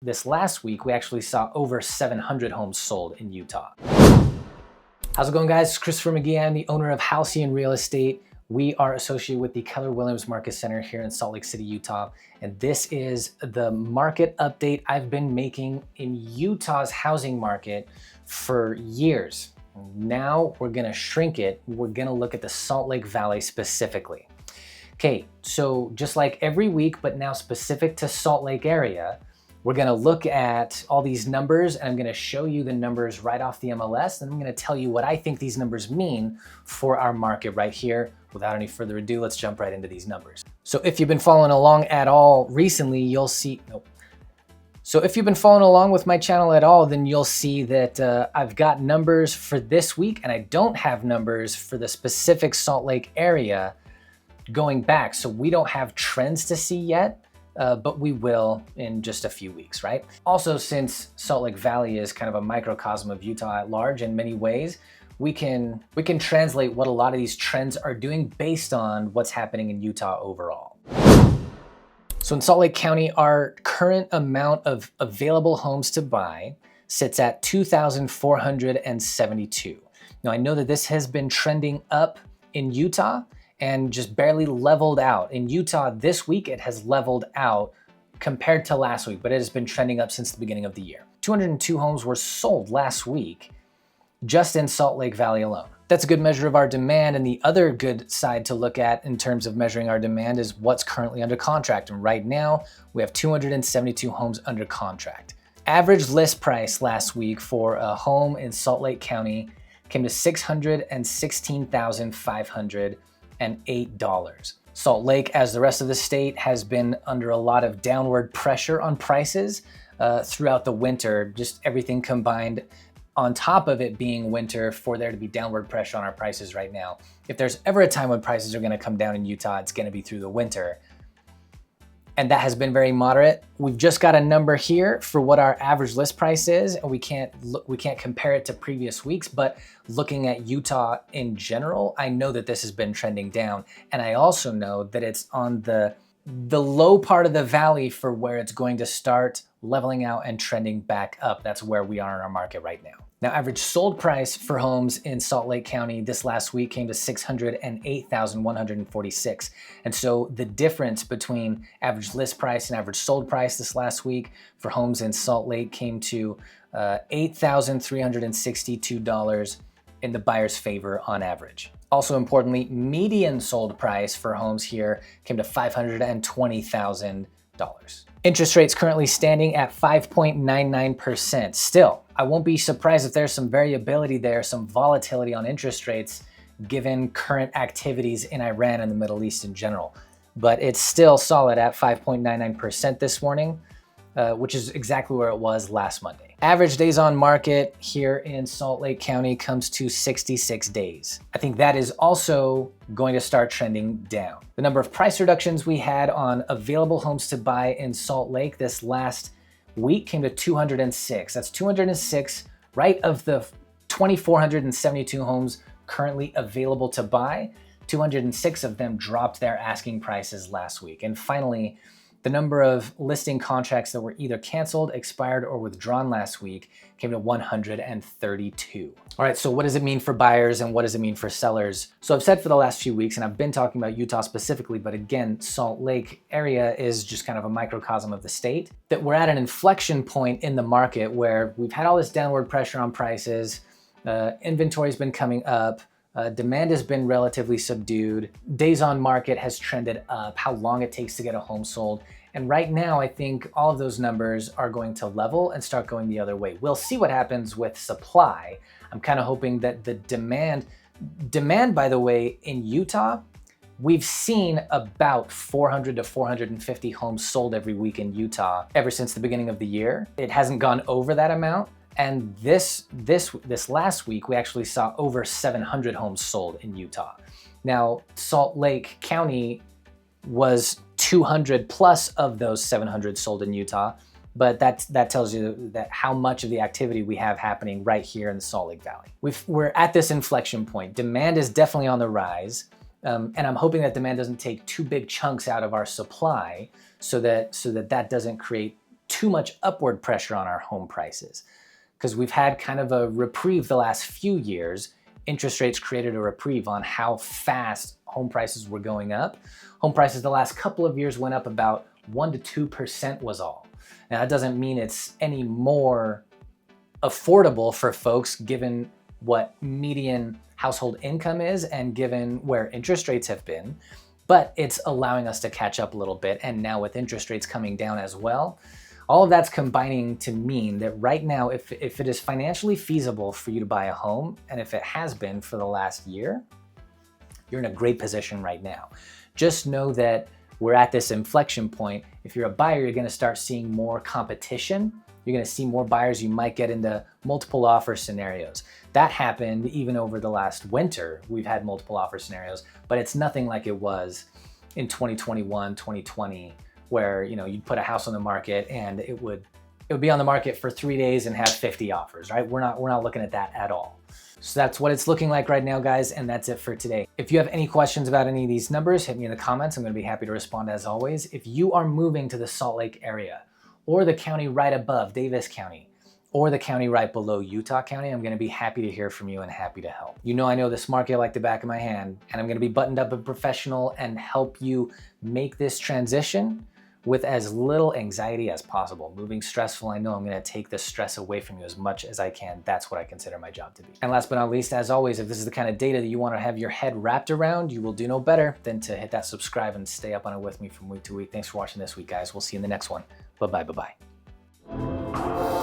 This last week, we actually saw over 700 homes sold in Utah. How's it going, guys? It's Christopher McGee. I'm the owner of Halcyon Real Estate. We are associated with the Keller Williams Market Center here in Salt Lake City, Utah. And this is the market update I've been making in Utah's housing market for years. Now we're gonna shrink it. We're gonna look at the Salt Lake Valley specifically. Okay, so just like every week, but now specific to Salt Lake area, we're gonna look at all these numbers and I'm gonna show you the numbers right off the MLS, and I'm gonna tell you what I think these numbers mean for our market right here. Without any further ado, let's jump right into these numbers. So if you've been following along at all recently, you'll see, So if you've been following along with my channel at all, then you'll see that I've got numbers for this week and I don't have numbers for the specific Salt Lake area going back. So we don't have trends to see yet. But we will in just a few weeks, right? Also, since Salt Lake Valley is kind of a microcosm of Utah at large in many ways, we can translate what a lot of these trends are doing based on what's happening in Utah overall. So in Salt Lake County, our current amount of available homes to buy sits at 2,472. Now I know that this has been trending up in Utah and just barely leveled out. In Utah this week, it has leveled out compared to last week, but it has been trending up since the beginning of the year. 202 homes were sold last week just in Salt Lake Valley alone. That's a good measure of our demand, and the other good side to look at in terms of measuring our demand is what's currently under contract. And right now, we have 272 homes under contract. Average list price last week for a home in Salt Lake County came to $616,508. Salt Lake, as the rest of the state, has been under a lot of downward pressure on prices throughout the winter, just everything combined on top of it being winter for there to be downward pressure on our prices right now. If there's ever a time when prices are gonna come down in Utah, it's gonna be through the winter. And that has been very moderate. We've just got a number here for what our average list price is, and we can't compare it to previous weeks, but looking at Utah in general, I know that this has been trending down. And I also know that it's on the low part of the valley for where it's going to start leveling out and trending back up. That's where we are in our market right now. Now, average sold price for homes in Salt Lake County this last week came to $608,146. And so the difference between average list price and average sold price this last week for homes in Salt Lake came to $8,362 in the buyer's favor on average. Also importantly, median sold price for homes here came to $520,000. Interest rates currently standing at 5.99%. Still, I won't be surprised if there's some variability there, some volatility on interest rates, given current activities in Iran and the Middle East in general. But it's still solid at 5.99% this morning, which is exactly where it was last Monday. Average days on market here in Salt Lake County comes to 66 days. I think that is also going to start trending down. The number of price reductions we had on available homes to buy in Salt Lake this last week came to 206. That's 206 right of the 2,472 homes currently available to buy. 206 of them dropped their asking prices last week. And finally, the number of listing contracts that were either canceled, expired, or withdrawn last week came to 132. All right, so what does it mean for buyers and what does it mean for sellers? So I've said for the last few weeks, and I've been talking about Utah specifically, but again, Salt Lake area is just kind of a microcosm of the state, that we're at an inflection point in the market where we've had all this downward pressure on prices, inventory's been coming up, demand has been relatively subdued. Days on market has trended up, how long it takes to get a home sold. And right now, I think all of those numbers are going to level and start going the other way. We'll see what happens with supply. I'm kind of hoping that the demand, by the way, in Utah, we've seen about 400 to 450 homes sold every week in Utah ever since the beginning of the year. It hasn't gone over that amount. And this last week, we actually saw over 700 homes sold in Utah. Now, Salt Lake County was 200 plus of those 700 sold in Utah, but that tells you that how much of the activity we have happening right here in the Salt Lake Valley. We're at this inflection point. Demand is definitely on the rise, and I'm hoping that demand doesn't take too big chunks out of our supply so that doesn't create too much upward pressure on our home prices. Because we've had kind of a reprieve the last few years. Interest rates created a reprieve on how fast home prices were going up. Home prices the last couple of years went up about 1% to 2% was all. Now that doesn't mean it's any more affordable for folks given what median household income is and given where interest rates have been, but it's allowing us to catch up a little bit. And now with interest rates coming down as well, all of that's combining to mean that right now, if it is financially feasible for you to buy a home, and if it has been for the last year, you're in a great position right now. Just know that we're at this inflection point. If you're a buyer, you're gonna start seeing more competition. You're gonna see more buyers. You might get into multiple offer scenarios. That happened even over the last winter. We've had multiple offer scenarios, but it's nothing like it was in 2021, 2020, where you'd put a house on the market and it would be on the market for 3 days and have 50 offers, right? We're not looking at that at all. So that's what it's looking like right now, guys, and that's it for today. If you have any questions about any of these numbers, hit me in the comments. I'm gonna be happy to respond as always. If you are moving to the Salt Lake area or the county right above, Davis County, or the county right below, Utah County, I'm gonna be happy to hear from you and happy to help. I know this market like the back of my hand, and I'm gonna be buttoned up and professional and help you make this transition with as little anxiety as possible. Moving stressful, I know I'm gonna take the stress away from you as much as I can. That's what I consider my job to be. And last but not least, as always, if this is the kind of data that you wanna have your head wrapped around, you will do no better than to hit that subscribe and stay up on it with me from week to week. Thanks for watching this week, guys. We'll see you in the next one. Bye-bye, bye-bye.